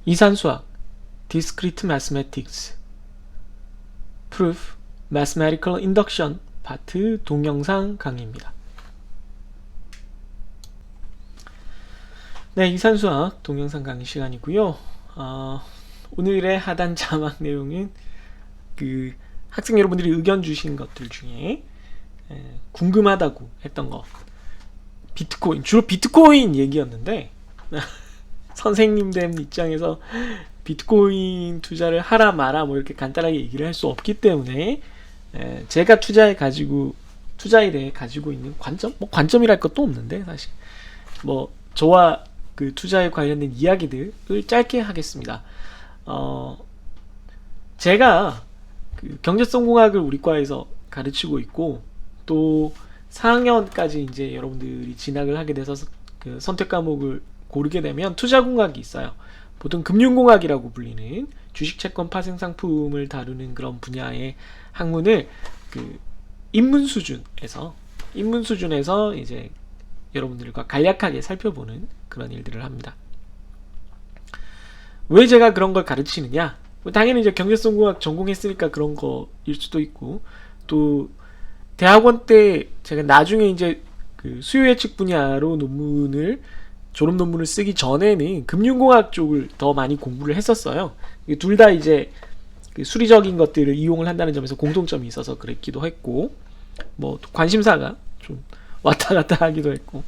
이산수학, Discrete Mathematics, Proof, Mathematical Induction 파트 동영상 강의입니다. 네, 이산수학 동영상 강의 시간이고요. 오늘의 하단 자막 내용은 그 학생 여러분들이 의견 주신 것들 중에 궁금하다고 했던 거, 비트코인, 주로 비트코인 얘기였는데 선생님들 입장에서 비트코인 투자를 하라 마라 뭐 이렇게 간단하게 얘기를 할 수 없기 때문에 제가 투자에 대해 가지고 있는 관점, 뭐 관점이랄 것도 없는데 사실 뭐 저와 그 투자에 관련된 이야기들을 짧게 하겠습니다. 제가 그 경제성공학을 우리 과에서 가르치고 있고, 또 4학년까지 이제 여러분들이 진학을 하게 돼서 그 선택 과목을 고르게 되면 투자공학이 있어요. 보통 금융공학이라고 불리는 주식채권 파생상품을 다루는 그런 분야의 학문을 그 입문 수준에서 이제 여러분들과 간략하게 살펴보는 그런 일들을 합니다. 왜 제가 그런 걸 가르치느냐? 당연히 이제 경제성공학 전공했으니까 그런 거일 수도 있고, 또 대학원 때 제가 나중에 이제 그 수요 예측 분야로 졸업 논문을 쓰기 전에는 금융공학 쪽을 더 많이 공부를 했었어요. 둘 다 이제 그 수리적인 것들을 이용을 한다는 점에서 공통점이 있어서 그랬기도 했고, 뭐 관심사가 좀 왔다 갔다 하기도 했고,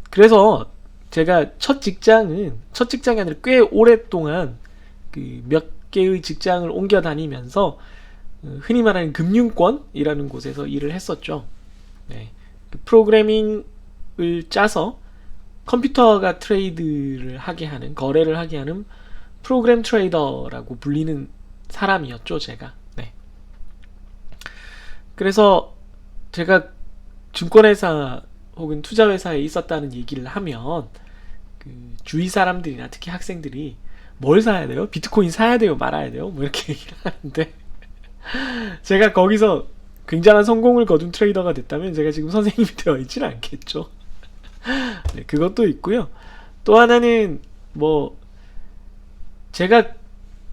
그래서 제가 첫 직장이 아니라 꽤 오랫동안 그 몇 개의 직장을 옮겨 다니면서 흔히 말하는 금융권이라는 곳에서 일을 했었죠. 네. 그 프로그래밍을 짜서 컴퓨터가 트레이드를 하게 하는, 거래를 하게 하는 프로그램 트레이더라고 불리는 사람이었죠, 제가. 네. 그래서 제가 증권회사 혹은 투자회사에 있었다는 얘기를 하면 그 주위 사람들이나 특히 학생들이 뭘 사야 돼요? 비트코인 사야 돼요? 말아야 돼요? 뭐 이렇게 얘기를 하는데 제가 거기서 굉장한 성공을 거둔 트레이더가 됐다면 제가 지금 선생님이 되어 있지는 않겠죠. 네, 그것도 있고요. 또 하나는 뭐 제가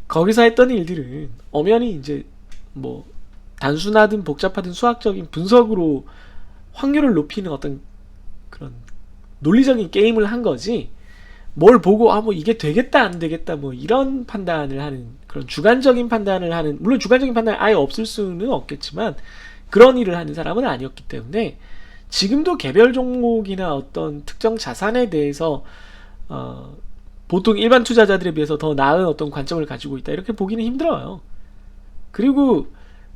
거기서 했던 일들은 엄연히 이제 뭐 단순하든 복잡하든 수학적인 분석으로 확률을 높이는 어떤 그런 논리적인 게임을 한 거지, 뭘 보고 뭐 이게 되겠다 안 되겠다 뭐 이런 판단을 하는, 그런 주관적인 판단을 하는, 물론 주관적인 판단이 아예 없을 수는 없겠지만 그런 일을 하는 사람은 아니었기 때문에 지금도 개별 종목이나 어떤 특정 자산에 대해서 보통 일반 투자자들에 비해서 더 나은 어떤 관점을 가지고 있다 이렇게 보기는 힘들어요. 그리고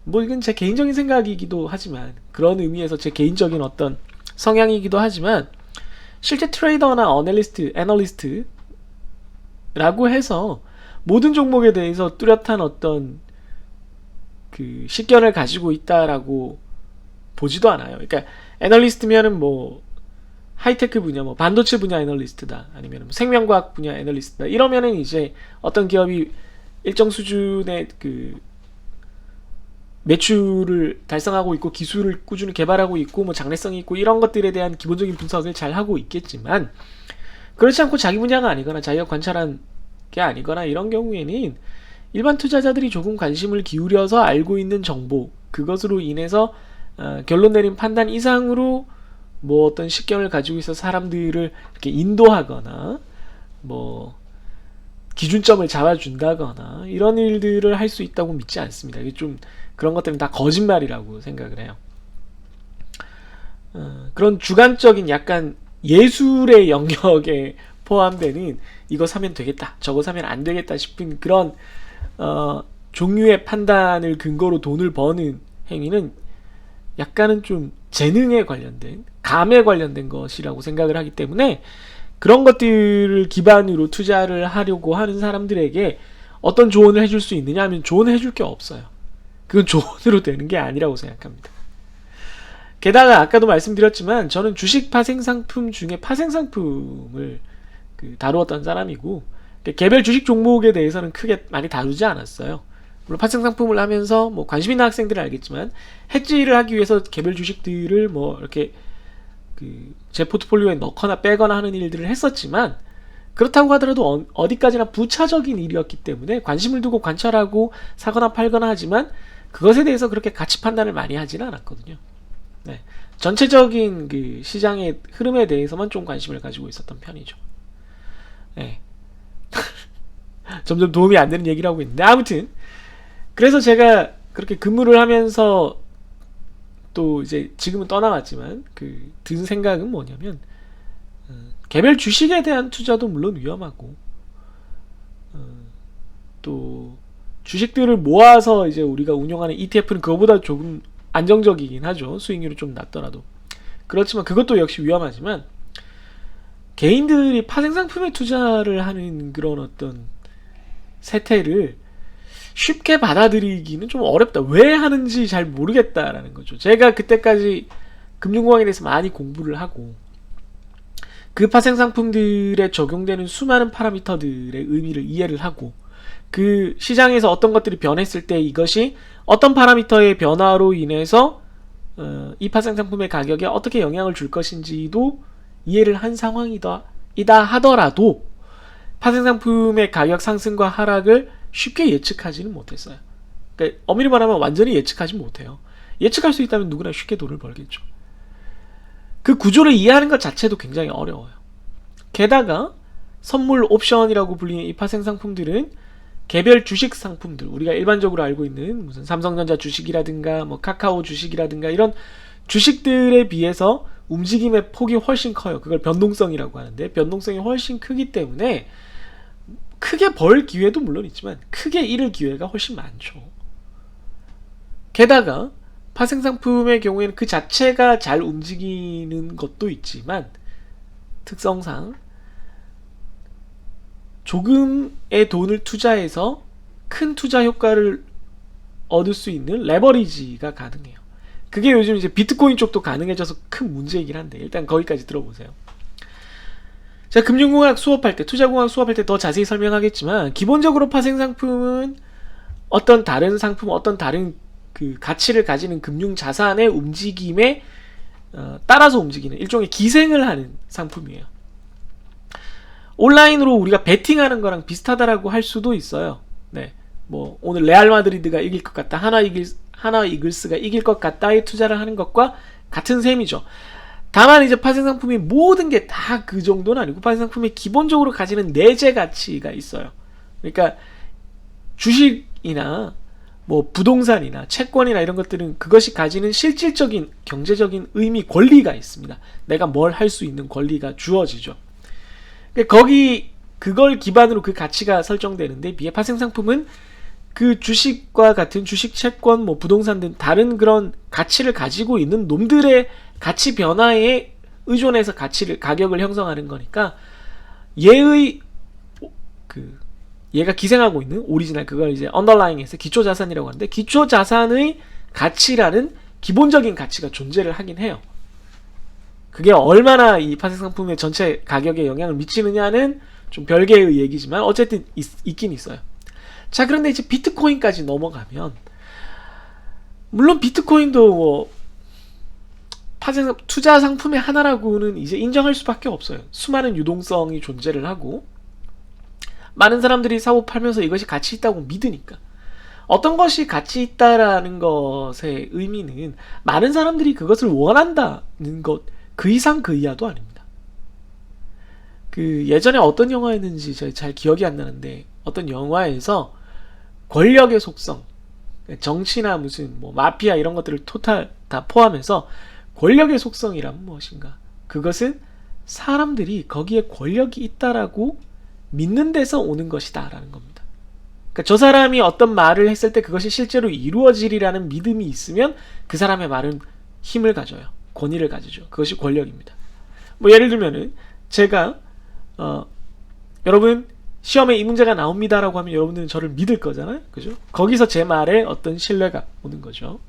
뭐 이건 제 개인적인 생각이기도 하지만, 그런 의미에서 제 개인적인 어떤 성향이기도 하지만, 실제 트레이더나 애널리스트라고 해서 모든 종목에 대해서 뚜렷한 어떤 그 식견을 가지고 있다라고 보지도 않아요. 그러니까 애널리스트면은 뭐 하이테크 분야, 뭐 반도체 분야 애널리스트다, 아니면 뭐 생명과학 분야 애널리스트다, 이러면은 이제 어떤 기업이 일정 수준의 그 매출을 달성하고 있고 기술을 꾸준히 개발하고 있고 뭐 장래성이 있고 이런 것들에 대한 기본적인 분석을 잘 하고 있겠지만, 그렇지 않고 자기 분야가 아니거나 자기가 관찰한 게 아니거나 이런 경우에는 일반 투자자들이 조금 관심을 기울여서 알고 있는 정보, 그것으로 인해서 결론 내린 판단 이상으로 뭐 어떤 식견을 가지고 있어 사람들을 이렇게 인도하거나 뭐 기준점을 잡아준다거나 이런 일들을 할 수 있다고 믿지 않습니다. 이게 좀 그런 것들은 다 거짓말이라고 생각을 해요. 그런 주관적인 약간 예술의 영역에 포함되는 이거 사면 되겠다, 저거 사면 안 되겠다 싶은 그런 종류의 판단을 근거로 돈을 버는 행위는 약간은 좀 재능에 관련된, 감에 관련된 것이라고 생각을 하기 때문에, 그런 것들을 기반으로 투자를 하려고 하는 사람들에게 어떤 조언을 해줄 수 있느냐 하면 조언을 해줄 게 없어요. 그건 조언으로 되는 게 아니라고 생각합니다. 게다가 아까도 말씀드렸지만 저는 주식 파생상품 중에 파생상품을 다루었던 사람이고, 개별 주식 종목에 대해서는 크게 많이 다루지 않았어요. 물론 파생상품을 하면서 뭐 관심 있는 학생들은 알겠지만 해지를 하기 위해서 개별 주식들을 뭐 이렇게 제 포트폴리오에 넣거나 빼거나 하는 일들을 했었지만, 그렇다고 하더라도 어디까지나 부차적인 일이었기 때문에 관심을 두고 관찰하고 사거나 팔거나 하지만 그것에 대해서 그렇게 가치 판단을 많이 하지는 않았거든요. 네. 전체적인 그 시장의 흐름에 대해서만 좀 관심을 가지고 있었던 편이죠. 네. 점점 도움이 안 되는 얘기를 하고 있는데, 아무튼 그래서 제가 그렇게 근무를 하면서 또 이제 지금은 떠나갔지만 그 든 생각은 뭐냐면, 개별 주식에 대한 투자도 물론 위험하고, 또 주식들을 모아서 이제 우리가 운영하는 ETF는 그거보다 조금 안정적이긴 하죠. 수익률이 좀 낮더라도. 그렇지만 그것도 역시 위험하지만, 개인들이 파생상품에 투자를 하는 그런 어떤 세태를 쉽게 받아들이기는 좀 어렵다. 왜 하는지 잘 모르겠다라는 거죠. 제가 그때까지 금융공학에 대해서 많이 공부를 하고 그 파생상품들에 적용되는 수많은 파라미터들의 의미를 이해를 하고 그 시장에서 어떤 것들이 변했을 때 이것이 어떤 파라미터의 변화로 인해서 이 파생상품의 가격에 어떻게 영향을 줄 것인지도 이해를 한 상황이다 하더라도 파생상품의 가격 상승과 하락을 쉽게 예측하지는 못했어요. 그러니까 엄밀히 말하면 완전히 예측하지 못해요. 예측할 수 있다면 누구나 쉽게 돈을 벌겠죠. 그 구조를 이해하는 것 자체도 굉장히 어려워요. 게다가 선물 옵션이라고 불리는 이 파생상품들은 개별 주식 상품들, 우리가 일반적으로 알고 있는 무슨 삼성전자 주식이라든가 뭐 카카오 주식이라든가 이런 주식들에 비해서 움직임의 폭이 훨씬 커요. 그걸 변동성이라고 하는데, 변동성이 훨씬 크기 때문에 크게 벌 기회도 물론 있지만 크게 잃을 기회가 훨씬 많죠. 게다가 파생상품의 경우에는 그 자체가 잘 움직이는 것도 있지만 특성상 조금의 돈을 투자해서 큰 투자 효과를 얻을 수 있는 레버리지가 가능해요. 그게 요즘 이제 비트코인 쪽도 가능해져서 큰 문제이긴 한데, 일단 거기까지 들어보세요. 제가 금융공학 수업할 때, 투자공학 수업할 때 더 자세히 설명하겠지만, 기본적으로 파생상품은 어떤 다른 상품, 어떤 다른 그 가치를 가지는 금융자산의 움직임에 따라서 움직이는 일종의 기생을 하는 상품이에요. 온라인으로 우리가 베팅하는 거랑 비슷하다라고 할 수도 있어요. 네, 뭐 오늘 레알 마드리드가 이길 것 같다, 하나 이글스가 이길 것 같다에 투자를 하는 것과 같은 셈이죠. 다만 이제 파생상품이 모든 게 다 그 정도는 아니고, 파생상품이 기본적으로 가지는 내재 가치가 있어요. 그러니까 주식이나 뭐 부동산이나 채권이나 이런 것들은 그것이 가지는 실질적인 경제적인 의미, 권리가 있습니다. 내가 뭘 할 수 있는 권리가 주어지죠. 그걸 기반으로 그 가치가 설정되는데, 비해 파생상품은 그 주식과 같은 주식, 채권, 뭐 부동산 등 다른 그런 가치를 가지고 있는 놈들의 가치 변화에 의존해서 가격을 형성하는 거니까, 얘가 기생하고 있는 오리지널, 그걸 이제 언더라잉에서 기초자산이라고 하는데, 기초자산의 가치라는 기본적인 가치가 존재를 하긴 해요. 그게 얼마나 이 파생상품의 전체 가격에 영향을 미치느냐는 좀 별개의 얘기지만 어쨌든 있긴 있어요. 자, 그런데 이제 비트코인까지 넘어가면, 물론 비트코인도 뭐 투자 상품의 하나라고는 이제 인정할 수밖에 없어요. 수많은 유동성이 존재를 하고 많은 사람들이 사고 팔면서 이것이 가치 있다고 믿으니까. 어떤 것이 가치 있다라는 것의 의미는 많은 사람들이 그것을 원한다는 것, 그 이상 그 이하도 아닙니다. 그 예전에 어떤 영화였는지 잘 기억이 안 나는데, 어떤 영화에서 권력의 속성, 정치나 무슨 뭐 마피아 이런 것들을 토탈 다 포함해서 권력의 속성이란 무엇인가? 그것은 사람들이 거기에 권력이 있다라고 믿는 데서 오는 것이다 라는 겁니다. 그러니까 저 사람이 어떤 말을 했을 때 그것이 실제로 이루어지리라는 믿음이 있으면 그 사람의 말은 힘을 가져요. 권위를 가지죠. 그것이 권력입니다. 뭐 예를 들면은 제가 여러분 시험에 이 문제가 나옵니다라고 하면 여러분들은 저를 믿을 거잖아요. 그죠? 거기서 제 말에 어떤 신뢰가 오는 거죠.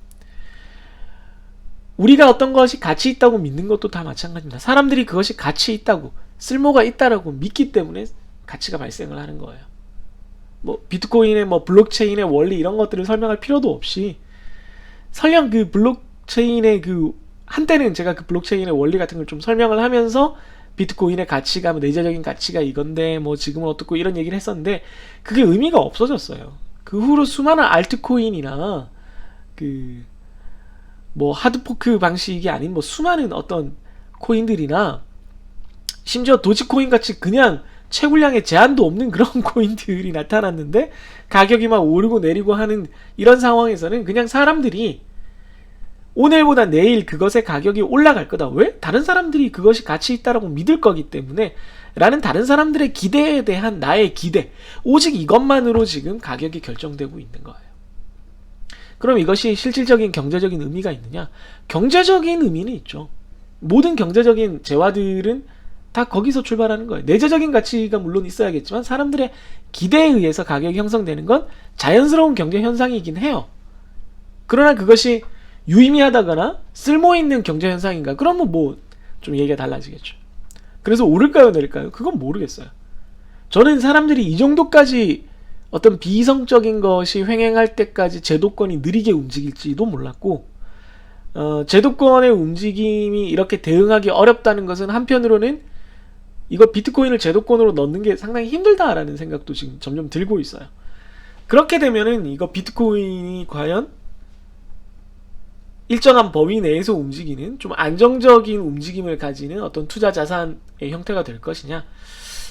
우리가 어떤 것이 가치 있다고 믿는 것도 다 마찬가지입니다. 사람들이 그것이 가치 있다고, 쓸모가 있다라고 믿기 때문에 가치가 발생을 하는 거예요. 뭐 비트코인의 뭐 블록체인의 원리 이런 것들을 설명할 필요도 없이, 설령 그 블록체인의 그 한때는 제가 그 블록체인의 원리 같은 걸 좀 설명을 하면서 비트코인의 가치가 뭐 내재적인 가치가 이건데 뭐 지금은 어떻고 이런 얘기를 했었는데 그게 의미가 없어졌어요. 그 후로 수많은 알트코인이나 그 뭐 하드포크 방식이 아닌 뭐 수많은 어떤 코인들이나 심지어 도지코인 같이 그냥 채굴량에 제한도 없는 그런 코인들이 나타났는데 가격이 막 오르고 내리고 하는 이런 상황에서는 그냥 사람들이 오늘보다 내일 그것의 가격이 올라갈 거다. 왜? 다른 사람들이 그것이 가치 있다라고 믿을 거기 때문에 라는 다른 사람들의 기대에 대한 나의 기대, 오직 이것만으로 지금 가격이 결정되고 있는 거예요. 그럼 이것이 실질적인 경제적인 의미가 있느냐? 경제적인 의미는 있죠. 모든 경제적인 재화들은 다 거기서 출발하는 거예요. 내재적인 가치가 물론 있어야겠지만 사람들의 기대에 의해서 가격이 형성되는 건 자연스러운 경제 현상이긴 해요. 그러나 그것이 유의미하다거나 쓸모있는 경제 현상인가? 그러면 뭐 좀 얘기가 달라지겠죠. 그래서 오를까요, 내릴까요? 그건 모르겠어요. 저는 사람들이 이 정도까지 어떤 비이성적인 것이 횡행할 때까지 제도권이 느리게 움직일지도 몰랐고, 제도권의 움직임이 이렇게 대응하기 어렵다는 것은 한편으로는 이거 비트코인을 제도권으로 넣는 게 상당히 힘들다라는 생각도 지금 점점 들고 있어요. 그렇게 되면은 이거 비트코인이 과연 일정한 범위 내에서 움직이는 좀 안정적인 움직임을 가지는 어떤 투자 자산의 형태가 될 것이냐,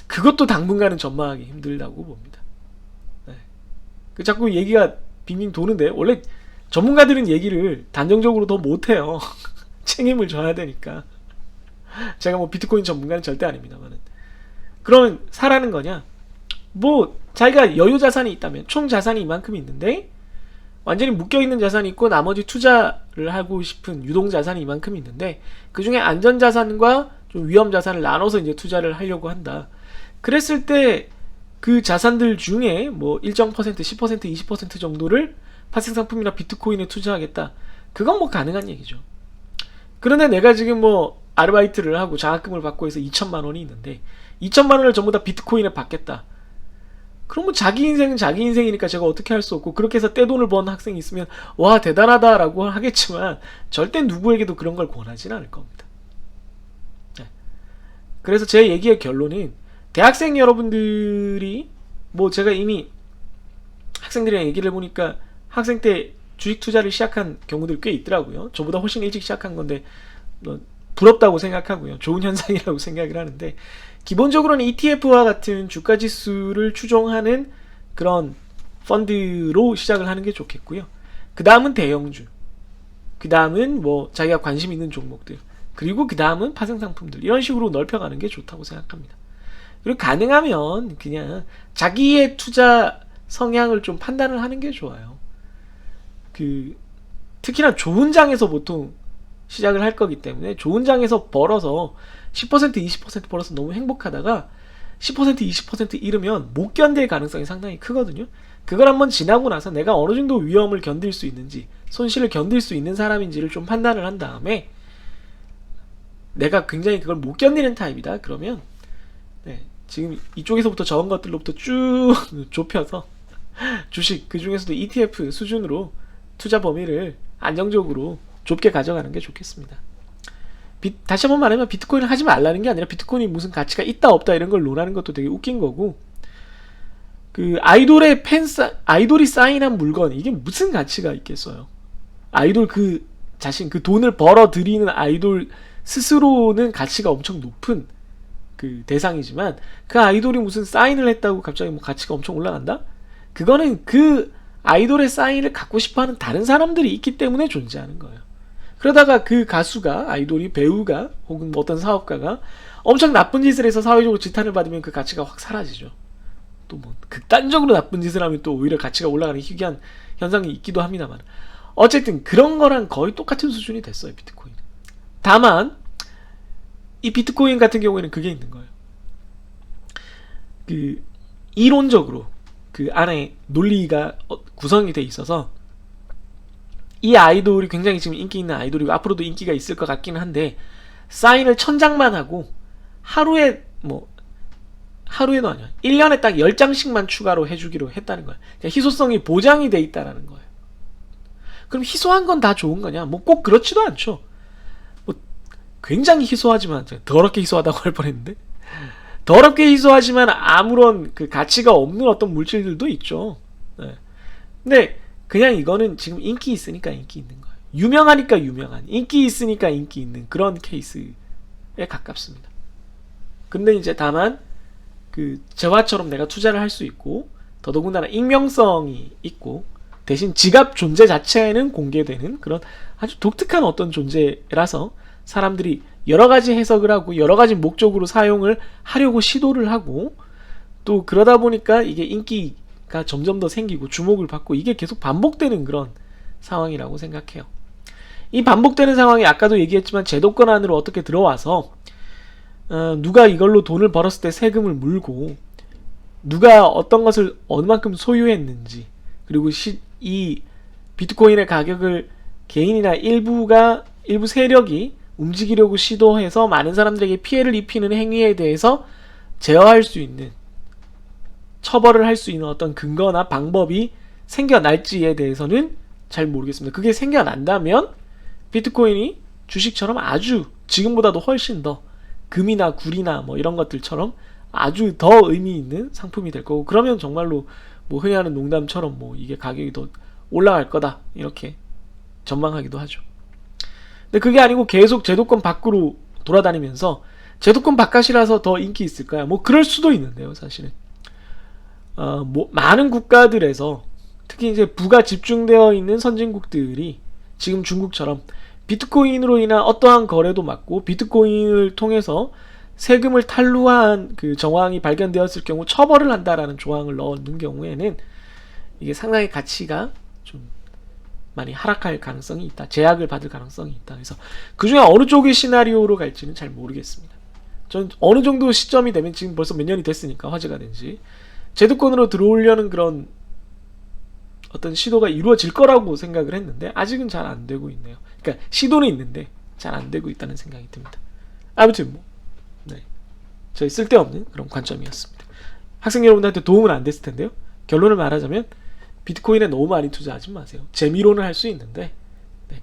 그것도 당분간은 전망하기 힘들다고 봅니다. 네. 자꾸 얘기가 빙빙 도는데 원래 전문가들은 얘기를 단정적으로 더 못해요. 책임을 져야 되니까. 제가 뭐 비트코인 전문가는 절대 아닙니다만은. 그러면 사라는 거냐? 뭐 자기가 여유 자산이 있다면, 총 자산이 이만큼 있는데 완전히 묶여있는 자산이 있고 나머지 투자를 하고 싶은 유동 자산이 이만큼 있는데 그 중에 안전 자산과 좀 위험 자산을 나눠서 이제 투자를 하려고 한다. 그랬을 때 그 자산들 중에 뭐 일정 퍼센트, 10%, 20% 정도를 파생 상품이나 비트코인에 투자하겠다. 그건 뭐 가능한 얘기죠. 그런데 내가 지금 뭐 아르바이트를 하고 장학금을 받고 해서 2천만 원이 있는데 2천만 원을 전부 다 비트코인에 받겠다. 그러면 자기 인생은 자기 인생이니까 제가 어떻게 할 수 없고, 그렇게 해서 떼돈을 버는 학생이 있으면 와 대단하다라고 하겠지만 절대 누구에게도 그런 걸 권하진 않을 겁니다. 네. 그래서 제 얘기의 결론은 대학생 여러분들이 뭐 제가 이미 학생들이랑 얘기를 해보니까 학생 때 주식 투자를 시작한 경우들 꽤 있더라고요. 저보다 훨씬 일찍 시작한 건데 부럽다고 생각하고요. 좋은 현상이라고 생각을 하는데, 기본적으로는 ETF와 같은 주가 지수를 추종하는 그런 펀드로 시작을 하는 게 좋겠고요. 그 다음은 대형주, 그 다음은 뭐 자기가 관심 있는 종목들, 그리고 그 다음은 파생 상품들, 이런 식으로 넓혀가는 게 좋다고 생각합니다. 그리고 가능하면 그냥 자기의 투자 성향을 좀 판단을 하는 게 좋아요. 특히나 좋은 장에서 보통 시작을 할 거기 때문에 좋은 장에서 벌어서 10% 20% 벌어서 너무 행복하다가 10% 20% 잃으면 못 견딜 가능성이 상당히 크거든요. 그걸 한번 지나고 나서 내가 어느 정도 위험을 견딜 수 있는지, 손실을 견딜 수 있는 사람인지를 좀 판단을 한 다음에 내가 굉장히 그걸 못 견디는 타입이다 그러면 지금 이쪽에서부터 적은 것들로부터 쭉 좁혀서 주식, 그 중에서도 ETF 수준으로 투자 범위를 안정적으로 좁게 가져가는 게 좋겠습니다. 다시 한번 말하면 비트코인을 하지 말라는 게 아니라 비트코인이 무슨 가치가 있다 없다 이런 걸 논하는 것도 되게 웃긴 거고, 아이돌이 사인한 물건, 이게 무슨 가치가 있겠어요. 아이돌 그 자신, 그 돈을 벌어 들이는 아이돌 스스로는 가치가 엄청 높은 그 대상이지만, 그 아이돌이 무슨 사인을 했다고 갑자기 뭐 가치가 엄청 올라간다? 그거는 그 아이돌의 사인을 갖고 싶어하는 다른 사람들이 있기 때문에 존재하는 거예요. 그러다가 그 가수가, 아이돌이, 배우가, 혹은 뭐 어떤 사업가가 엄청 나쁜 짓을 해서 사회적으로 지탄을 받으면 그 가치가 확 사라지죠. 또 뭐 극단적으로 나쁜 짓을 하면 또 오히려 가치가 올라가는 희귀한 현상이 있기도 합니다만, 어쨌든 그런 거랑 거의 똑같은 수준이 됐어요, 비트코인. 다만 이 비트코인 같은 경우에는 그게 있는 거예요. 이론적으로 그 안에 논리가 구성이 돼 있어서 이 아이돌이 굉장히 지금 인기 있는 아이돌이고 앞으로도 인기가 있을 것 같기는 한데, 사인을 1000장만 하고 하루에도 아니야, 1년에 딱 10장씩만 추가로 해주기로 했다는 거야. 그러니까 희소성이 보장이 돼 있다라는 거예요. 그럼 희소한 건 다 좋은 거냐? 뭐 꼭 그렇지도 않죠. 굉장히 희소하지만, 더럽게 희소하다고 할 뻔했는데, 더럽게 희소하지만 아무런 그 가치가 없는 어떤 물질들도 있죠. 네. 근데 그냥 이거는 지금 인기 있으니까 인기 있는 거예요. 유명하니까 유명한, 인기 있으니까 인기 있는 그런 케이스에 가깝습니다. 근데 이제 다만 그 재화처럼 내가 투자를 할 수 있고, 더더군다나 익명성이 있고, 대신 지갑 존재 자체는 공개되는 그런 아주 독특한 어떤 존재라서 사람들이 여러 가지 해석을 하고 여러 가지 목적으로 사용을 하려고 시도를 하고, 또 그러다 보니까 이게 인기가 점점 더 생기고 주목을 받고, 이게 계속 반복되는 그런 상황이라고 생각해요. 이 반복되는 상황이 아까도 얘기했지만 제도권 안으로 어떻게 들어와서 누가 이걸로 돈을 벌었을 때 세금을 물고, 누가 어떤 것을 어느 만큼 소유했는지, 그리고 이 비트코인의 가격을 개인이나 일부 세력이 움직이려고 시도해서 많은 사람들에게 피해를 입히는 행위에 대해서 제어할 수 있는, 처벌을 할 수 있는 어떤 근거나 방법이 생겨날지에 대해서는 잘 모르겠습니다. 그게 생겨난다면 비트코인이 주식처럼 아주 지금보다도 훨씬 더 금이나 구리나 뭐 이런 것들처럼 아주 더 의미 있는 상품이 될 거고, 그러면 정말로 뭐 흔히 하는 농담처럼 뭐 이게 가격이 더 올라갈 거다 이렇게 전망하기도 하죠. 근데 그게 아니고 계속 제도권 밖으로 돌아다니면서 제도권 바깥이라서 더 인기 있을까요? 뭐 그럴 수도 있는데요, 사실은. 뭐 많은 국가들에서 특히 이제 부가 집중되어 있는 선진국들이 지금 중국처럼 비트코인으로 인한 어떠한 거래도 막고, 비트코인을 통해서 세금을 탈루한 그 정황이 발견되었을 경우 처벌을 한다라는 조항을 넣는 경우에는 이게 상당히 가치가 좀 많이 하락할 가능성이 있다, 제약을 받을 가능성이 있다. 그래서 그 중에 어느 쪽의 시나리오로 갈지는 잘 모르겠습니다. 전 어느 정도 시점이 되면, 지금 벌써 몇 년이 됐으니까 화제가 된지, 제도권으로 들어오려는 그런 어떤 시도가 이루어질 거라고 생각을 했는데 아직은 잘 안 되고 있네요. 그러니까 시도는 있는데 잘 안 되고 있다는 생각이 듭니다. 아무튼 뭐 저희 쓸데없는 그런 관점이었습니다. 학생 여러분들한테 도움은 안 됐을 텐데요. 결론을 말하자면 비트코인에 너무 많이 투자하지 마세요. 재미로는 할 수 있는데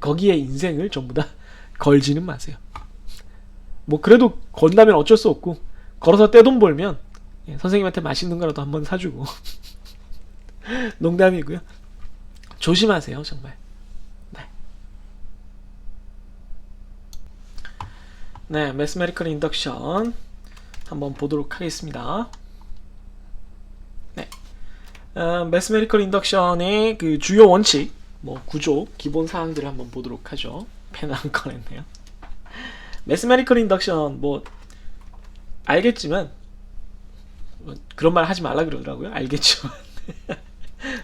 거기에 인생을 전부 다 걸지는 마세요. 뭐 그래도 건다면 어쩔 수 없고, 걸어서 떼돈 벌면 선생님한테 맛있는 거라도 한번 사주고 농담이고요. 조심하세요, 정말. 네, 매스메리컬 인덕션 한번 보도록 하겠습니다. 네, 매스메리컬 인덕션의 그 주요 원칙, 뭐 구조, 기본 사항들을 한번 보도록 하죠. 펜 안 꺼냈네요. 매스메리컬 인덕션 뭐 알겠지만, 그런 말 하지 말라 그러더라고요. 알겠지만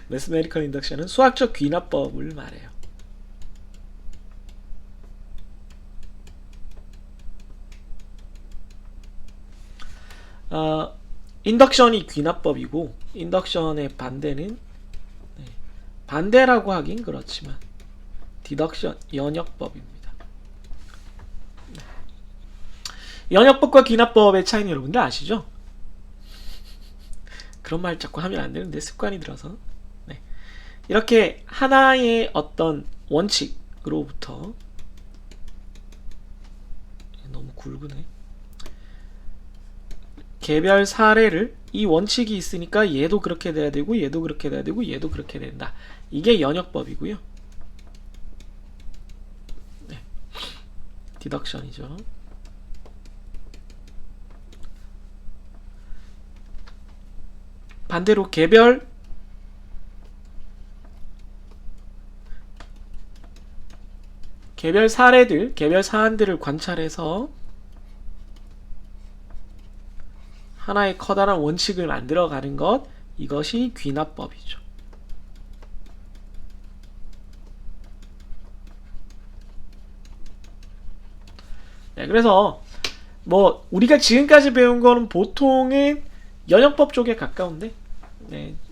매스메리컬 인덕션은 수학적 귀납법을 말해요. 인덕션이 귀납법이고, 인덕션의 반대는 반대라고 하긴 그렇지만 디덕션, 연역법입니다. 연역법과 귀납법의 차이는 여러분들 아시죠? 그런 말 자꾸 하면 안 되는데 습관이 들어서. 이렇게 하나의 어떤 원칙으로부터, 너무 굵으네, 개별 사례를, 이 원칙이 있으니까 얘도 그렇게 돼야 되고 얘도 그렇게 돼야 되고 얘도 그렇게 된다, 이게 연역법이고요. 디덕션이죠. 반대로 개별 사례들, 개별 사안들을 관찰해서 하나의 커다란 원칙을 만들어가는 것, 이것이 귀납법이죠. 그래서 뭐 우리가 지금까지 배운 거는 보통은 연역법 쪽에 가까운데,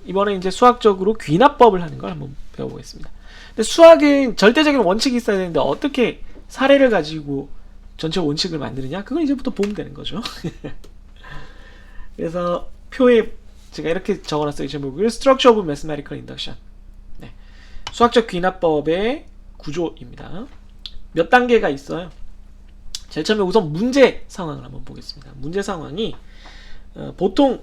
이번에 이제 수학적으로 귀납법을 하는 걸 한번 배워보겠습니다. 근데 수학은 절대적인 원칙이 있어야 되는데 어떻게 사례를 가지고 전체 원칙을 만드느냐, 그건 이제부터 보면 되는 거죠. 그래서 표에 제가 이렇게 적어놨어요. 제목을 Structure of Mathematical Induction. 수학적 귀납법의 구조입니다. 몇 단계가 있어요. 제일 처음에 우선 문제 상황을 한번 보겠습니다. 문제 상황이 보통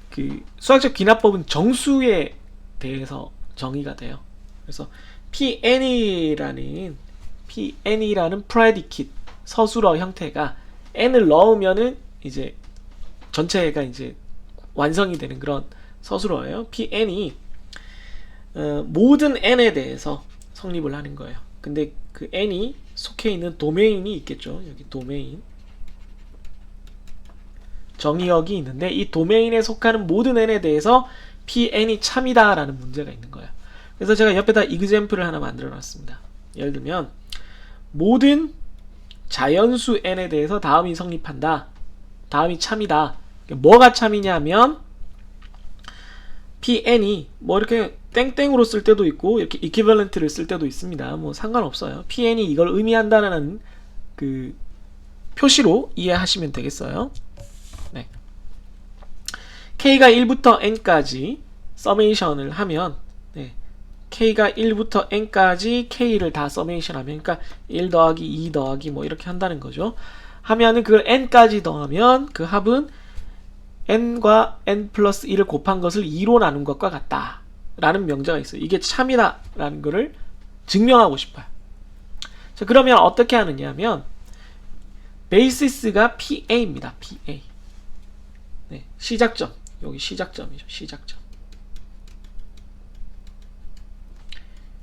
그 수학적 귀납법은 정수에 대해서 정의가 돼요. 그래서 Pn이라는 predicate 서술어 형태가 n을 넣으면은 이제 전체가 이제 완성이 되는 그런 서술어예요. Pn이 모든 n에 대해서 성립을 하는 거예요. 근데 그 n이 속해 있는 도메인이 있겠죠. 여기 도메인 정의역이 있는데 이 도메인에 속하는 모든 n에 대해서 Pn이 참이다 라는 문제가 있는 거예요. 그래서 제가 옆에다 example을 하나 만들어 놨습니다. 예를 들면 모든 자연수 n에 대해서 다음이 성립한다. 다음이 참이다. 뭐가 참이냐면 Pn이 뭐 이렇게 땡땡으로 쓸 때도 있고 이렇게 equivalent를 쓸 때도 있습니다. 뭐 상관없어요. Pn이 이걸 의미한다는 그 표시로 이해하시면 되겠어요. 네. K가 1부터 n까지 서메이션을 하면 네. K가 1부터 n까지 K를 다 서메이션 하면 그러니까 1 더하기 2 더하기 뭐 이렇게 한다는 거죠. 하면은 그걸 n까지 더하면 그 합은 n과 n 플러스 1을 곱한 것을 2로 나눈 것과 같다 라는 명제가 있어요. 이게 참이다 라는 거를 증명하고 싶어요. 자, 그러면 어떻게 하느냐 하면 베이시스가 PA입니다. PA. 네, 시작점. 여기 시작점이죠. 시작점.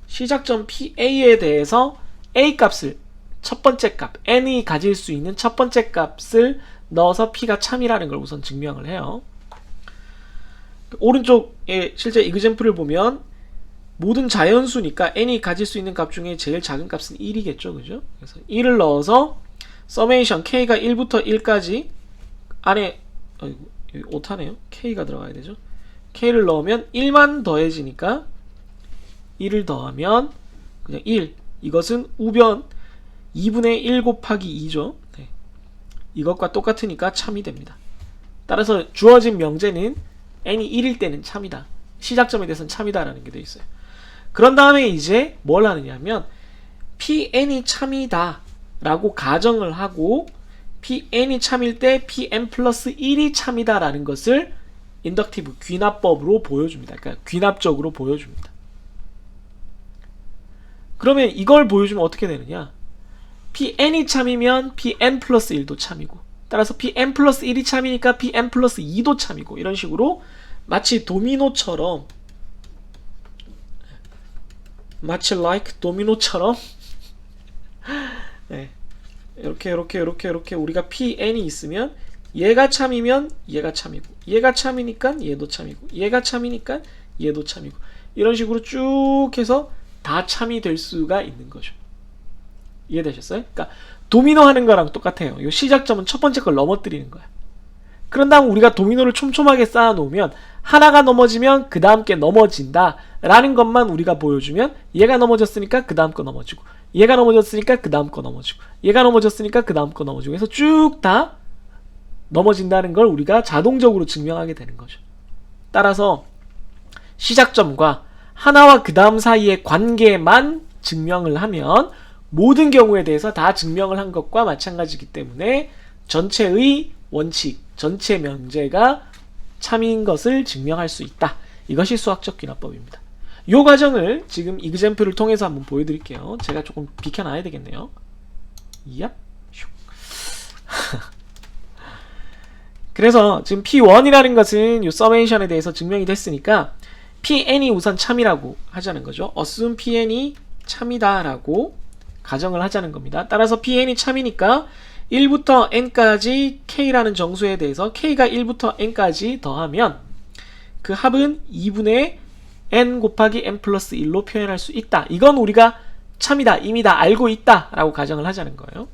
시작점 PA에 대해서 A 값을 첫 번째 값, n이 가질 수 있는 첫 번째 값을 넣어서 P가 참이라는 걸 우선 증명을 해요. 오른쪽에 실제 example을 보면 모든 자연수니까 n이 가질 수 있는 값 중에 제일 작은 값은 1이겠죠. 그죠? 그래서 1을 넣어서 서메이션 K가 1부터 1까지 안에 여기 오타네요. K가 들어가야 되죠. K를 넣으면 1만 더해지니까 1을 더하면 그냥 1. 이것은 우변 2분의 1 곱하기 2죠. 네. 이것과 똑같으니까 참이 됩니다. 따라서 주어진 명제는 n이 1일 때는 참이다. 시작점에 대해서는 참이다라는 게 되어 있어요. 그런 다음에 이제 뭘 하느냐면 Pn이 참이다 라고 가정을 하고 Pn이 참일 때 Pn 플러스 1이 참이다 라는 것을 인덕티브 귀납법으로 보여줍니다. 그러니까 귀납적으로 보여줍니다. 그러면 이걸 보여주면 어떻게 되느냐? Pn이 참이면 Pn 플러스 1도 참이고 따라서 Pn 플러스 1이 참이니까 Pn 플러스 2도 참이고 이런 식으로 마치 도미노처럼 마치 like 도미노처럼 네. 이렇게 우리가 Pn이 있으면 얘가 참이면 얘가 참이고 얘가 참이니까 얘도 참이고 얘가 참이니까 얘도 참이고 이런 식으로 쭉 해서 다 참이 될 수가 있는 거죠. 이해되셨어요? 그러니까 도미노 하는 거랑 똑같아요. 이 시작점은 첫 번째 걸 넘어뜨리는 거야. 그런 다음 우리가 도미노를 촘촘하게 쌓아 놓으면 하나가 넘어지면 그 다음 게 넘어진다 라는 것만 우리가 보여주면 얘가 넘어졌으니까 그 다음 거 넘어지고 얘가 넘어졌으니까 그 다음 거 넘어지고 얘가 넘어졌으니까 그 다음 거 넘어지고 해서 쭉 다 넘어진다는 걸 우리가 자동적으로 증명하게 되는 거죠. 따라서 시작점과 하나와 그 다음 사이의 관계만 증명을 하면 모든 경우에 대해서 다 증명을 한 것과 마찬가지이기 때문에 전체의 원칙, 전체 명제가 참인 것을 증명할 수 있다. 이것이 수학적 귀납법입니다. 이 과정을 지금 example을 통해서 한번 보여드릴게요. 제가 조금 비켜놔야 되겠네요. 얍. 그래서 지금 P1이라는 것은 이 서메이션에 대해서 증명이 됐으니까 Pn이 우선 참이라고 하자는 거죠. assume Pn이 참이다라고 가정을 하자는 겁니다. 따라서 Pn이 참이니까 1부터 n까지 K라는 정수에 대해서 K가 1부터 n까지 더하면 그 합은 2분의 n 곱하기 n 플러스 1로 표현할 수 있다. 이건 우리가 참이다, 이미 다 알고 있다 라고 가정을 하자는 거예요.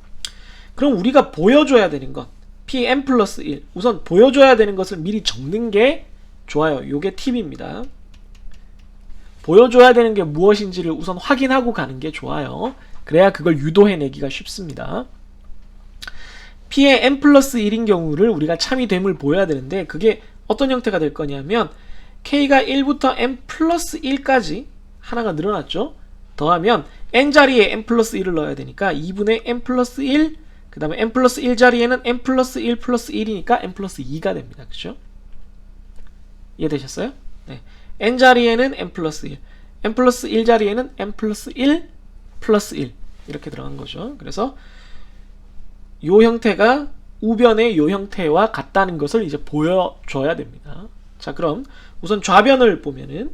그럼 우리가 보여줘야 되는 것 Pn 플러스 1 우선 보여줘야 되는 것을 미리 적는 게 좋아요. 요게 팁입니다. 보여줘야 되는 게 무엇인지를 우선 확인하고 가는 게 좋아요. 그래야 그걸 유도해내기가 쉽습니다. P의 n 플러스 1인 경우를 우리가 참이 됨을 보여야 되는데 그게 어떤 형태가 될 거냐면 K가 1부터 n 플러스 1까지 하나가 늘어났죠. 더하면 n자리에 n 플러스 1을 넣어야 되니까 2분의 n 플러스 1 그 다음에 n 플러스 1 자리에는 n 플러스 1 플러스 1이니까 n 플러스 2가 됩니다. 그죠? 이해되셨어요? 네. n 자리에는 n 플러스 1, n 플러스 1 자리에는 n 플러스 1 플러스 1 이렇게 들어간 거죠. 그래서 요 형태가 우변의 요 형태와 같다는 것을 이제 보여줘야 됩니다. 자, 그럼 우선 좌변을 보면은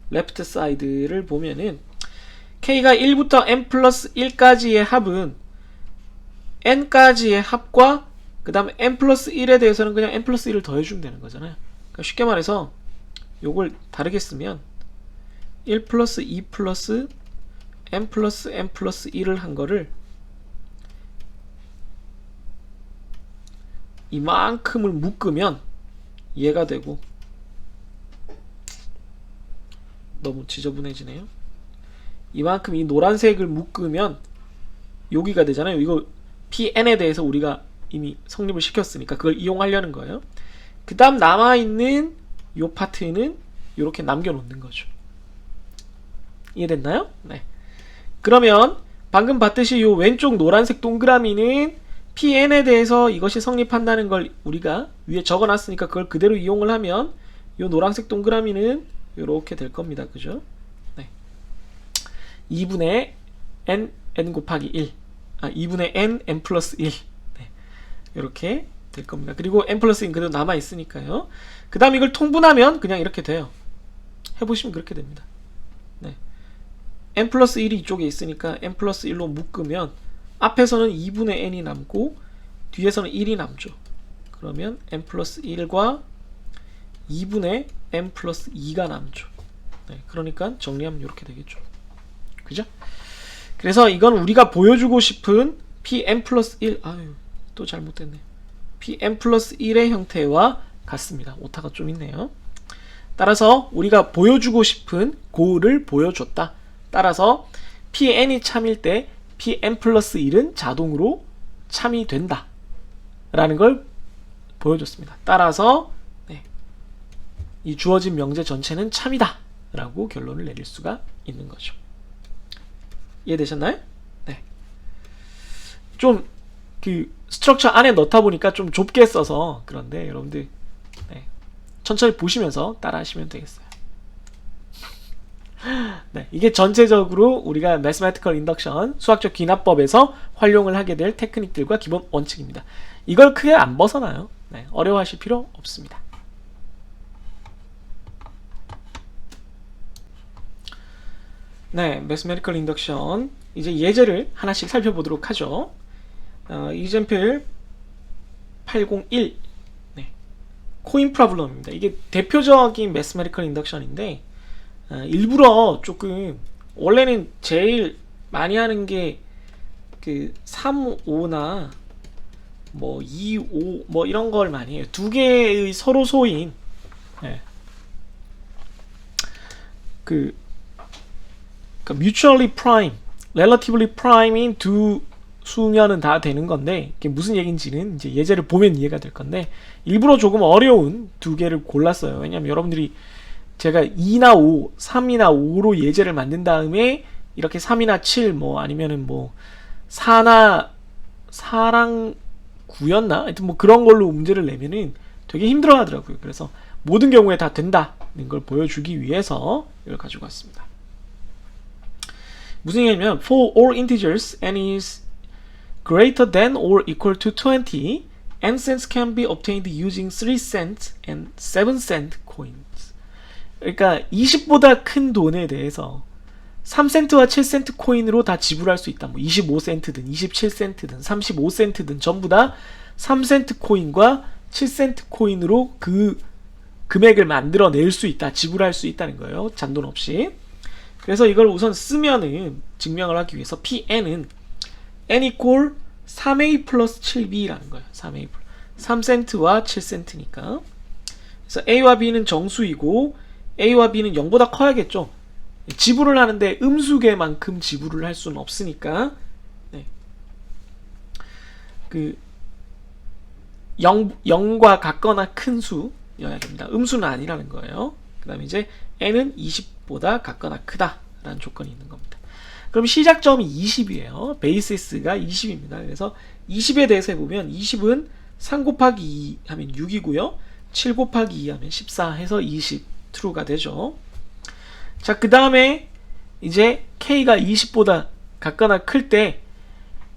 레프트 사이드를 보면은 k가 1부터 n 플러스 1까지의 합은 n까지의 합과 그 다음에 n 플러스 1에 대해서는 그냥 n 플러스 1을 더해주면 되는 거잖아요. 그러니까 쉽게 말해서 요걸 다르게 쓰면 1 플러스 2 플러스 n 플러스 n 플러스 1을 한 거를 이만큼을 묶으면 얘가 되고, 너무 지저분해지네요. 이만큼 이 노란색을 묶으면 여기가 되잖아요. 이거 pn에 대해서 우리가 이미 성립을 시켰으니까 그걸 이용하려는 거예요. 그 다음 남아있는 요 파트는 이렇게 남겨놓는 거죠. 이해됐나요? 네. 그러면 방금 봤듯이 요 왼쪽 노란색 동그라미는 pn에 대해서 이것이 성립한다는 걸 우리가 위에 적어놨으니까 그걸 그대로 이용을 하면 요 노란색 동그라미는 이렇게 될 겁니다. 그죠? 네. 2분의 n 곱하기 1, 2분의 n 플러스 1, 네. 이렇게 될 겁니다. 그리고 n 플러스 1 그대로 남아있으니까요. 그 다음 이걸 통분하면 그냥 이렇게 돼요. 해보시면 그렇게 됩니다. 네. n 플러스 1이 이쪽에 있으니까 n 플러스 1로 묶으면 앞에서는 2분의 n이 남고 뒤에서는 1이 남죠. 그러면 n 플러스 1과 2분의 n 플러스 2가 남죠. 네, 그러니까 정리하면 이렇게 되겠죠. 그죠? 그래서 이건 우리가 보여주고 싶은 pn 플러스 1, 또 잘못됐네. pn 플러스 1의 형태와 같습니다. 오타가 좀 있네요. 따라서 우리가 보여주고 싶은 고를 보여줬다. 따라서 pn이 참일 때 pn 플러스 1은 자동으로 참이 된다 라는 걸 보여줬습니다. 따라서 이 주어진 명제 전체는 참이다 라고 결론을 내릴 수가 있는 거죠. 이해되셨나요? 네. 좀 그 스트럭처 안에 넣다 보니까 좀 좁게 써서 그런데 여러분들 천천히 보시면서 따라 하시면 되겠어요. 네, 이게 전체적으로 우리가 Mathematical Induction, 수학적 귀납법에서 활용을 하게 될 테크닉들과 기본 원칙입니다. 이걸 크게 안 벗어나요. 네, 어려워하실 필요 없습니다. 네, Mathematical Induction 이제 예제를 하나씩 살펴보도록 하죠. example 801 코인 프로블럼입니다. 이게 대표적인 Mathematical Induction인데 일부러 조금 원래는 제일 많이 하는 게 그 3, 5나 뭐 2, 5 뭐 이런 걸 많이 해요. 두 개의 서로 소인 그러니까 mutually prime, relatively prime인 두 수면은 다 되는 건데 이게 무슨 얘기인지는 이제 예제를 보면 이해가 될 건데 일부러 조금 어려운 두 개를 골랐어요. 왜냐면 여러분들이 제가 2나 5, 3이나 5로 예제를 만든 다음에 이렇게 3이나 7 뭐 아니면은 뭐 4나 4랑 9였나? 하여튼 뭐 그런 걸로 문제를 내면은 되게 힘들어 하더라고요. 그래서 모든 경우에 다 된다는 걸 보여주기 위해서 이걸 가지고 왔습니다. 무슨 얘기냐면 for all integers n is greater than or equal to 20, n cents can be obtained using 3 cent and 7 cent coins. 그러니까 20보다 큰 돈에 대해서 3센트와 7센트 코인으로 다 지불할 수 있다. 뭐 25센트든 27센트든 35센트든 전부 다 3센트 코인과 7센트 코인으로 그 금액을 만들어낼 수 있다. 지불할 수 있다는 거예요. 잔돈 없이. 그래서 이걸 우선 쓰면은 증명을 하기 위해서 pn은 n equal 3a 플러스 7b라는 거예요. 3a 3센트와 7센트니까. 그래서 a와 b는 정수이고 a와 b는 0보다 커야겠죠. 지불을 하는데 음수개만큼 지불을 할 수는 없으니까 그 0과 같거나 큰 수여야 됩니다. 음수는 아니라는 거예요. 그 다음에 이제 n은 20보다 같거나 크다라는 조건이 있는 겁니다. 그럼 시작점이 20이에요. 베이시스가 20입니다. 그래서 20에 대해서 해보면 20은 3 곱하기 2 하면 6이고요. 7 곱하기 2 하면 14 해서 20 true가 되죠. 자, 그 다음에 이제 k가 20보다 같거나 클 때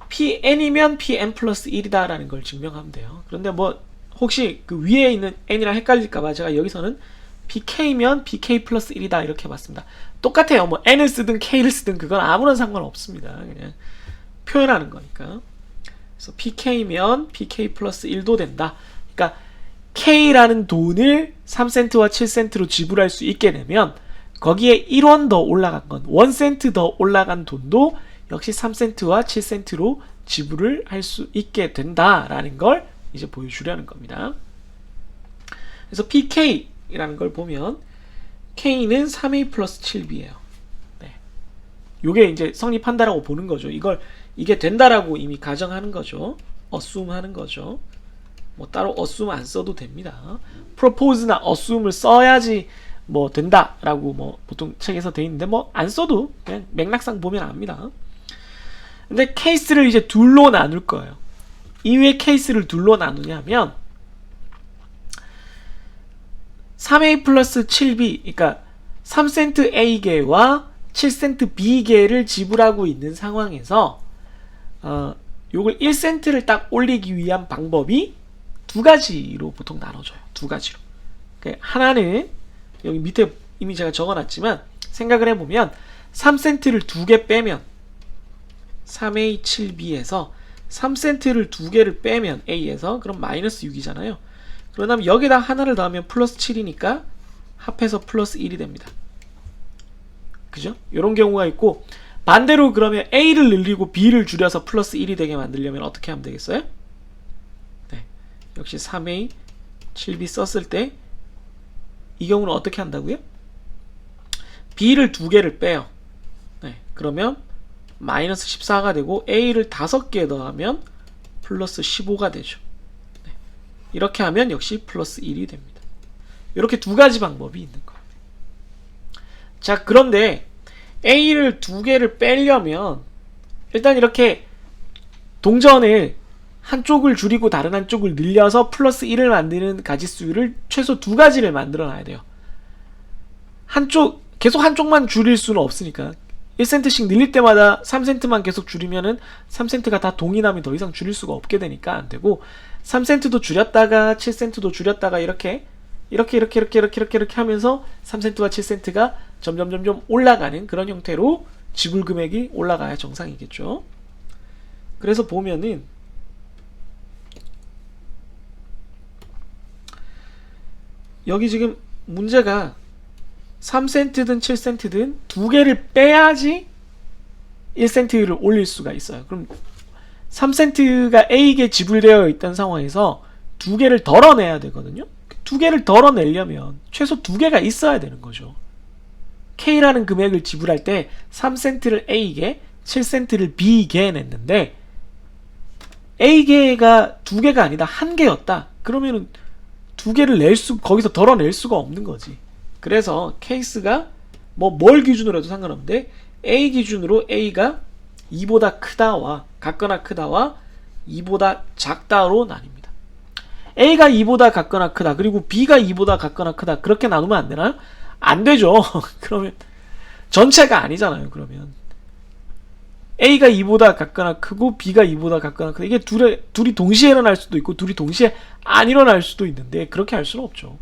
pn이면 pn 플러스 1이다 라는 걸 증명하면 돼요. 그런데 뭐 혹시 그 위에 있는 n이랑 헷갈릴까봐 제가 여기서는 pk면 pk 플러스 1이다 이렇게 해봤습니다. 똑같아요. 뭐 n을 쓰든 k를 쓰든 그건 아무런 상관없습니다. 그냥 표현하는 거니까. 그래서 pk면 pk 플러스 1도 된다. 그러니까 k라는 돈을 3센트와 7센트로 지불할 수 있게 되면 거기에 1원 더 올라간 건 1센트 더 올라간 돈도 역시 3센트와 7센트로 지불을 할 수 있게 된다라는 걸 이제 보여주려는 겁니다. 그래서 PK라는 걸 보면 K는 3A 플러스 7B예요. 네. 요게 이제 성립한다라고 보는 거죠. 이게 된다라고 이미 가정하는 거죠. assume 하는 거죠. 뭐 따로 assume 안 써도 됩니다. propose나 assume을 써야지 뭐 된다라고 뭐 보통 책에서 돼 있는데 뭐 안 써도 그냥 맥락상 보면 압니다. 근데 케이스를 이제 둘로 나눌 거예요. 이왜 케이스를 둘로 나누냐면 3A 플러스 7B, 그러니까 3센트 A계와 7센트 B계를 지불하고 있는 상황에서 요걸 1센트를 딱 올리기 위한 방법이 두 가지로 보통 나눠져요. 두 가지로. 하나는 여기 밑에 이미 제가 적어놨지만 생각을 해보면 3센트를 2개 빼면 3A 7B에서 3센트를 2개를 빼면 A에서 그럼 마이너스 6이잖아요. 그러면 여기다 하나를 더하면 플러스 7이니까 합해서 플러스 1이 됩니다. 그죠? 이런 경우가 있고 반대로 그러면 A를 늘리고 B를 줄여서 플러스 1이 되게 만들려면 어떻게 하면 되겠어요? 네, 역시 3A 7B 썼을 때 이 경우는 어떻게 한다고요? B를 2개를 빼요. 네, 그러면 마이너스 14가 되고 A를 5개 더하면 플러스 15가 되죠. 네. 이렇게 하면 역시 플러스 1이 됩니다. 이렇게 두 가지 방법이 있는 거예요. 자, 그런데 A를 2개를 빼려면 일단 이렇게 동전을 한쪽을 줄이고 다른 한쪽을 늘려서 플러스 1을 만드는 가지수를 최소 2가지를 만들어 놔야 돼요. 계속 한쪽만 줄일 수는 없으니까 1센트씩 늘릴 때마다 3센트만 계속 줄이면은 3센트가 다 동일하면 더 이상 줄일 수가 없게 되니까 안 되고 3센트도 줄였다가 7센트도 줄였다가 이렇게 하면서 3센트와 7센트가 점점 올라가는 그런 형태로 지불 금액이 올라가야 정상이겠죠. 그래서 보면은 여기 지금 문제가 3센트든 7센트든 2개를 빼야지 1센트를 올릴 수가 있어요. 그럼 3센트가 A에게 지불되어 있던 상황에서 2개를 덜어내야 되거든요. 2개를 덜어내려면 최소 2개가 있어야 되는 거죠. K라는 금액을 지불할 때 3센트를 A에게 7센트를 B에게 냈는데 A계가 2개가 아니다 1개였다. 그러면은 2개를 거기서 덜어낼 수가 없는 거지. 그래서 케이스가 뭘 기준으로 해도 상관없는데 A 기준으로 A가 2보다 크다와 같거나 크다와 2보다 작다로 나뉩니다. A가 2보다 같거나 크다 그리고 B가 2보다 같거나 크다 그렇게 나누면 안 되나요? 안 되죠. 그러면 전체가 아니잖아요. 그러면 A가 2보다 같거나 크고 B가 2보다 같거나 크다 이게 둘이 동시에 일어날 수도 있고 둘이 동시에 안 일어날 수도 있는데 그렇게 할 수는 없죠.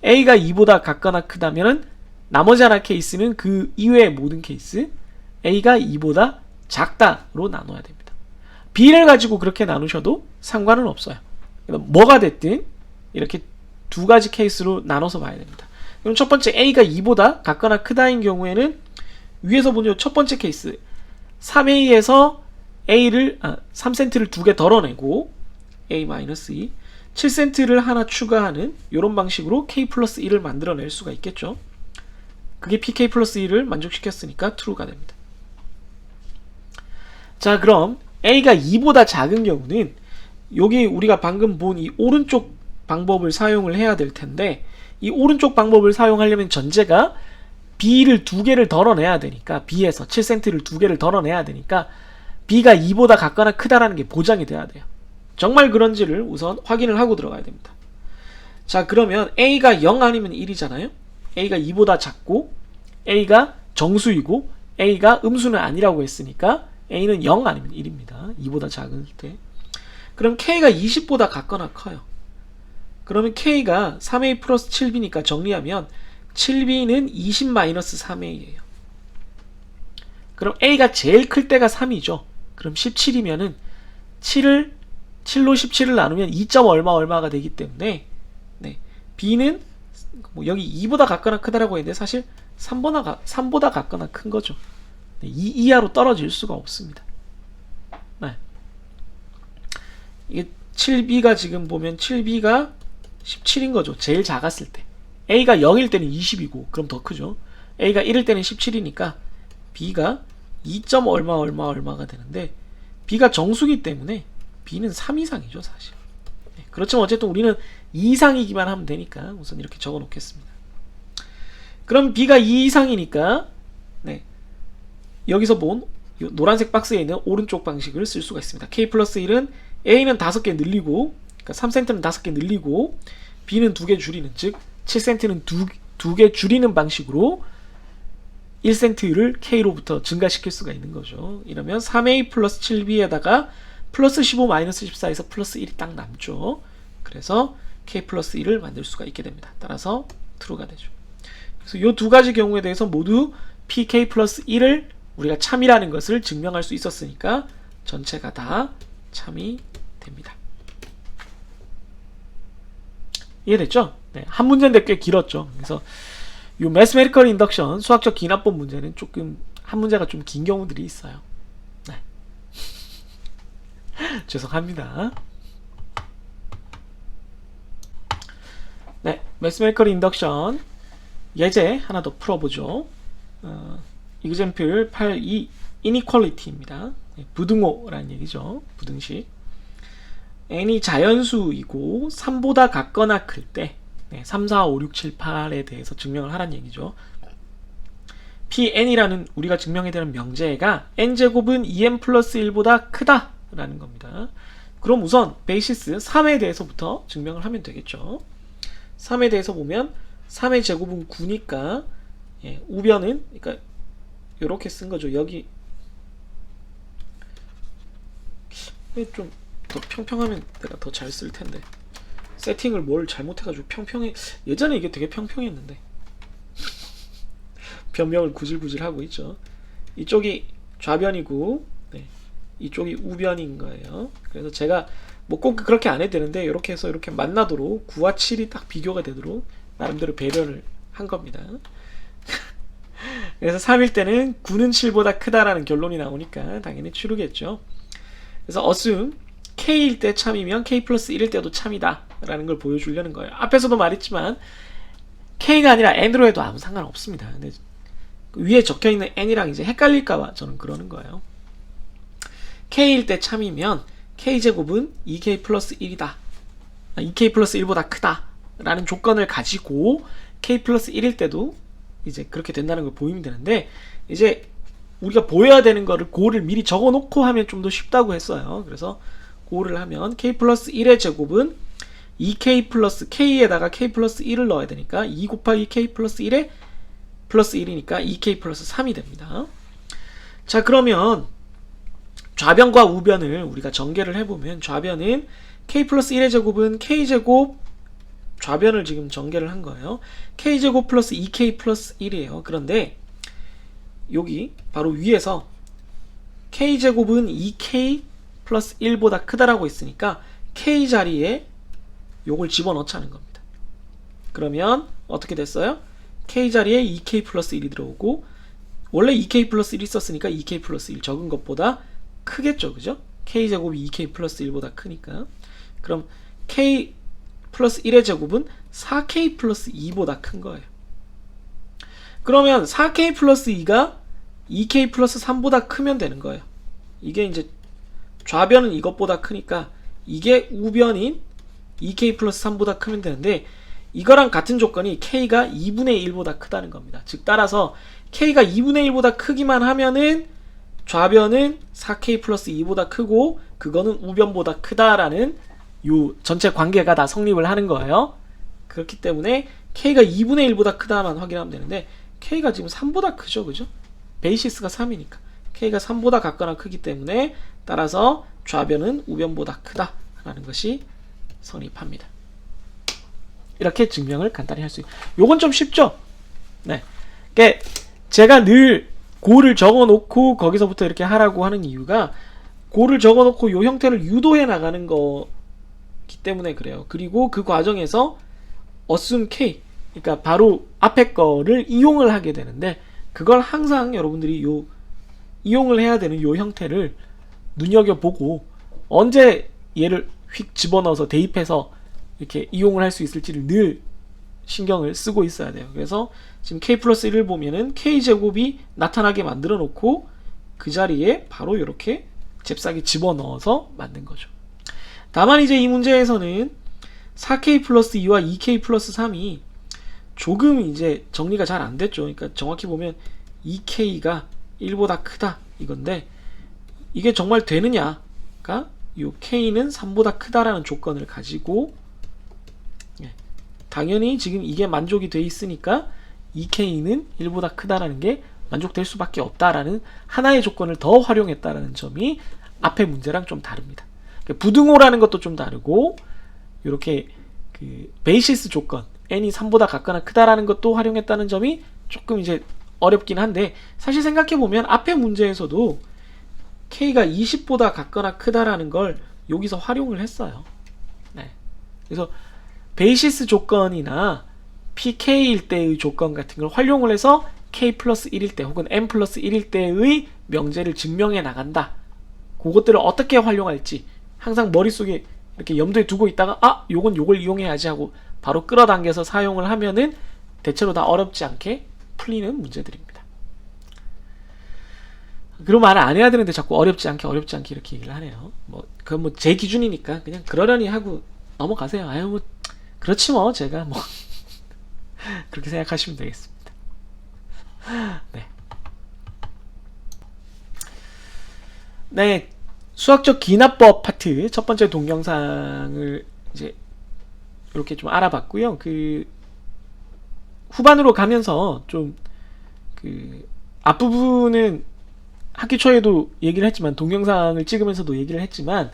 A가 2보다 같거나 크다면은 나머지 하나 케이스는 그 이외의 모든 케이스 A가 2보다 작다로 나눠야 됩니다. B를 가지고 그렇게 나누셔도 상관은 없어요. 뭐가 됐든 이렇게 두 가지 케이스로 나눠서 봐야 됩니다. 그럼 첫 번째 A가 2보다 같거나 크다인 경우에는 위에서 보는 첫 번째 케이스 3A에서 3센트를 2개 덜어내고 A-2 7센트를 하나 추가하는 이런 방식으로 K 플러스 1을 만들어낼 수가 있겠죠. 그게 PK 플러스 1을 만족시켰으니까 true가 됩니다. 자, 그럼 A가 2보다 작은 경우는 여기 우리가 방금 본 이 오른쪽 방법을 사용을 해야 될 텐데 이 오른쪽 방법을 사용하려면 전제가 B를 2개를 덜어내야 되니까, B에서 7센트를 2개를 덜어내야 되니까 B가 2보다 같거나 크다라는 게 보장이 돼야 돼요. 정말 그런지를 우선 확인을 하고 들어가야 됩니다. 자, 그러면 A가 0 아니면 1이잖아요. A가 2보다 작고 A가 정수이고 A가 음수는 아니라고 했으니까 A는 0 아니면 1입니다. 2보다 작을 때. 그럼 K가 20보다 같거나 커요. 그러면 K가 3A 플러스 7B니까 정리하면 7B는 20 마이너스 3A예요. 그럼 A가 제일 클 때가 3이죠. 그럼 17이면은 7로 17을 나누면 2. 얼마가 되기 때문에 네, B는 뭐 여기 2보다 같거나 크다라고 했는데 사실 3보다 같거나 큰 거죠. 네, 2 이하로 떨어질 수가 없습니다. 네. 이게 7B가 지금 보면 7B가 17인 거죠. 제일 작았을 때. A가 0일 때는 20이고 그럼 더 크죠. A가 1일 때는 17이니까 B가 2. 얼마가 되는데 B가 정수기 때문에 B는 3 이상이죠 사실. 네, 그렇지만 어쨌든 우리는 2 이상이기만 하면 되니까 우선 이렇게 적어 놓겠습니다. 그럼 B가 2 이상이니까 네, 여기서 본 노란색 박스에 있는 오른쪽 방식을 쓸 수가 있습니다. K 플러스 1은 A는 5개 늘리고, 그러니까 3cm는 5개 늘리고 B는 2개 줄이는, 즉 7cm는 2개 줄이는 방식으로 1cm를 K로부터 증가시킬 수가 있는 거죠. 이러면 3A 플러스 7B에다가 플러스 15 마이너스 14에서 플러스 1이 딱 남죠. 그래서 K 플러스 1을 만들 수가 있게 됩니다. 따라서 true가 되죠. 그래서 이 두 가지 경우에 대해서 모두 PK 플러스 1을 우리가 참이라는 것을 증명할 수 있었으니까 전체가 다 참이 됩니다. 이해됐죠? 네, 한 문제인데 꽤 길었죠. 그래서 이 매스메리컬 인덕션 수학적 기납법 문제는 조금 한 문제가 좀 긴 경우들이 있어요. 네. 죄송합니다. 네, 매스메리컬 인덕션 예제 하나 더 풀어보죠. example 8.2 inequality입니다. 네, 부등호라는 얘기죠. 부등식. n이 자연수이고 3보다 같거나 클 때 3, 4, 5, 6, 7, 8에 대해서 증명을 하라는 얘기죠. Pn이라는 우리가 증명해야 되는 명제가 n제곱은 2n 플러스 1보다 크다 라는 겁니다. 그럼 우선 베이시스 3에 대해서부터 증명을 하면 되겠죠. 3에 대해서 보면 3의 제곱은 9니까 우변은 그러니까 이렇게 쓴 거죠. 여기 좀 더 평평하면 내가 더 잘 쓸 텐데 세팅을 뭘 잘못해가지고 평평해. 예전에 이게 되게 평평했는데 변명을 구질구질 하고 있죠. 이쪽이 좌변이고 네, 이쪽이 우변인 거예요. 그래서 제가 뭐 꼭 그렇게 안 해도 되는데 이렇게 해서 이렇게 만나도록 9와 7이 딱 비교가 되도록 나름대로 배려를 한 겁니다. 그래서 3일 때는 9는 7보다 크다라는 결론이 나오니까 당연히 true겠죠. 그래서 assume K일 때 참이면 K 플러스 1일 때도 참이다 라는 걸 보여주려는 거예요. 앞에서도 말했지만 K가 아니라 N으로 해도 아무 상관없습니다. 근데 위에 적혀있는 N이랑 이제 헷갈릴까봐 저는 그러는 거예요. K일 때 참이면 K제곱은 2K 플러스 1이다. 2K 플러스 1보다 크다 라는 조건을 가지고 K 플러스 1일 때도 이제 그렇게 된다는 걸 보이면 되는데, 이제 우리가 보여야 되는 거를 고를 미리 적어 놓고 하면 좀 더 쉽다고 했어요. 그래서 고를 하면 K 플러스 1의 제곱은 2K 플러스 K에다가 K 플러스 1을 넣어야 되니까 2 곱하기 K 플러스 1에 플러스 1이니까 2K 플러스 3이 됩니다. 자, 그러면 좌변과 우변을 우리가 전개를 해보면 좌변은 K 플러스 1의 제곱은 K제곱, 좌변을 지금 전개를 한 거예요. K제곱 플러스 2K 플러스 1이에요. 그런데 여기 바로 위에서 K제곱은 2K 플러스 1보다 크다라고 있으니까 K 자리에 요걸 집어넣자는 겁니다. 그러면 어떻게 됐어요? K 자리에 2K 플러스 1이 들어오고, 원래 2K 플러스 1이 있었으니까 2K 플러스 1 적은 것보다 크겠죠, 그죠? K제곱이 2K 플러스 1보다 크니까. 그럼 K 플러스 1의 제곱은 4K 플러스 2보다 큰 거예요. 그러면 4K 플러스 2가 2K 플러스 3보다 크면 되는 거예요. 이게 이제 좌변은 이것보다 크니까 이게 우변인 2K 플러스 3보다 크면 되는데, 이거랑 같은 조건이 k가 2분의 1보다 크다는 겁니다. 즉 따라서 k가 2분의 1보다 크기만 하면은 좌변은 4k 플러스 2보다 크고 그거는 우변보다 크다라는 요 전체 관계가 다 성립을 하는 거예요. 그렇기 때문에 k가 2분의 1보다 크다만 확인하면 되는데 k가 지금 3보다 크죠, 그죠? 베이시스가 3이니까 k가 3보다 같거나 크기 때문에 따라서 좌변은 우변보다 크다라는 것이 성립합니다. 이렇게 증명을 간단히 할 수 있어요. 요건 좀 쉽죠? 네. 그러니까 제가 늘 고를 적어 놓고 거기서부터 이렇게 하라고 하는 이유가 고를 적어 놓고 요 형태를 유도해 나가는 거기 때문에 그래요. 그리고 그 과정에서 assume k, 그러니까 바로 앞에 거를 이용을 하게 되는데 그걸 항상 여러분들이 요 이용을 해야 되는 요 형태를 눈여겨보고 언제 얘를 휙 집어넣어서 대입해서 이렇게 이용을 할 수 있을지를 늘 신경을 쓰고 있어야 돼요. 그래서 지금 k 플러스 1을 보면은 k제곱이 나타나게 만들어 놓고 그 자리에 바로 이렇게 잽싸게 집어넣어서 만든 거죠. 다만 이제 이 문제에서는 4k 플러스 2와 2k 플러스 3이 조금 이제 정리가 잘 안 됐죠. 그러니까 정확히 보면 2k가 1보다 크다 이건데 이게 정말 되느냐가 요 k는 3보다 크다라는 조건을 가지고 당연히 지금 이게 만족이 돼 있으니까 2k는 1보다 크다라는 게 만족될 수밖에 없다라는 하나의 조건을 더 활용했다라는 점이 앞의 문제랑 좀 다릅니다. 부등호라는 것도 좀 다르고 이렇게 그 베이시스 조건 n이 3보다 같거나 크다라는 것도 활용했다는 점이 조금 이제 어렵긴 한데 사실 생각해보면 앞의 문제에서도 k가 20보다 같거나 크다라는 걸 여기서 활용을 했어요. 네. 그래서 베이시스 조건이나 pk일 때의 조건 같은 걸 활용을 해서 k 플러스 1일 때 혹은 n 플러스 1일 때의 명제를 증명해 나간다. 그것들을 어떻게 활용할지 항상 머릿속에 이렇게 염두에 두고 있다가 요건 요걸 이용해야지 하고 바로 끌어당겨서 사용을 하면은 대체로 다 어렵지 않게 풀리는 문제들입니다. 그런 말을 안 해야 되는데 자꾸 어렵지 않게 이렇게 얘기를 하네요. 그건 뭐 제 기준이니까 그냥 그러려니 하고 넘어가세요. 아유 뭐 그렇지 뭐 제가 뭐 그렇게 생각하시면 되겠습니다. 네. 네. 수학적 기납법 파트 첫 번째 동영상을 이제 이렇게 좀 알아봤고요. 그 후반으로 가면서 좀 그 앞부분은 학기 초에도 얘기를 했지만 동영상을 찍으면서도 얘기를 했지만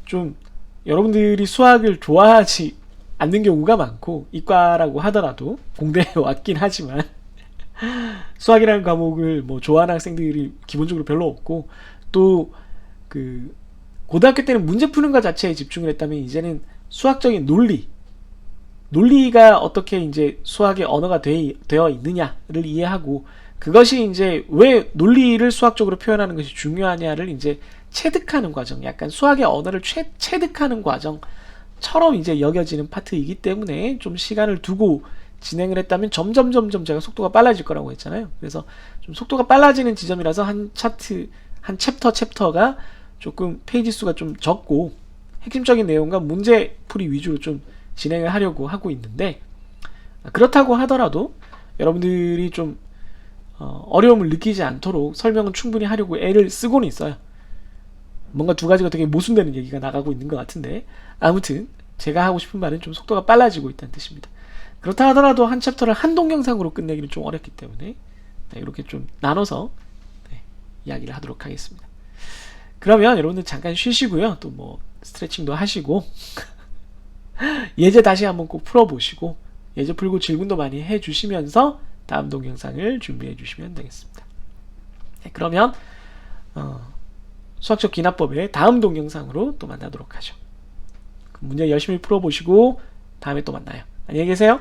좀 여러분들이 수학을 좋아하지 않는 경우가 많고 이과라고 하더라도 공대에 왔긴 하지만 수학이라는 과목을 뭐 좋아하는 학생들이 기본적으로 별로 없고 또 그 고등학교 때는 문제 푸는 것 자체에 집중을 했다면 이제는 수학적인 논리가 어떻게 이제 수학의 언어가 되어 있느냐를 이해하고 그것이 이제 왜 논리를 수학적으로 표현하는 것이 중요하냐를 이제 체득하는 과정, 약간 수학의 언어를 체득하는 과정처럼 이제 여겨지는 파트이기 때문에 좀 시간을 두고 진행을 했다면 점점 제가 속도가 빨라질 거라고 했잖아요. 그래서 좀 속도가 빨라지는 지점이라서 한 챕터가 조금 페이지 수가 좀 적고 핵심적인 내용과 문제풀이 위주로 좀 진행을 하려고 하고 있는데 그렇다고 하더라도 여러분들이 좀 어려움을 느끼지 않도록 설명은 충분히 하려고 애를 쓰고는 있어요. 뭔가 두 가지가 되게 모순되는 얘기가 나가고 있는 것 같은데 아무튼 제가 하고 싶은 말은 좀 속도가 빨라지고 있다는 뜻입니다. 그렇다 하더라도 한 챕터를 한 동영상으로 끝내기는 좀 어렵기 때문에 이렇게 좀 나눠서 이야기를 하도록 하겠습니다. 그러면 여러분들 잠깐 쉬시고요. 또 뭐 스트레칭도 하시고 예제 다시 한번 꼭 풀어보시고 예제 풀고 질문도 많이 해주시면서 다음 동영상을 준비해 주시면 되겠습니다. 그러면 수학적 기납법의 다음 동영상으로 또 만나도록 하죠. 문제 열심히 풀어보시고 다음에 또 만나요. 안녕히 계세요.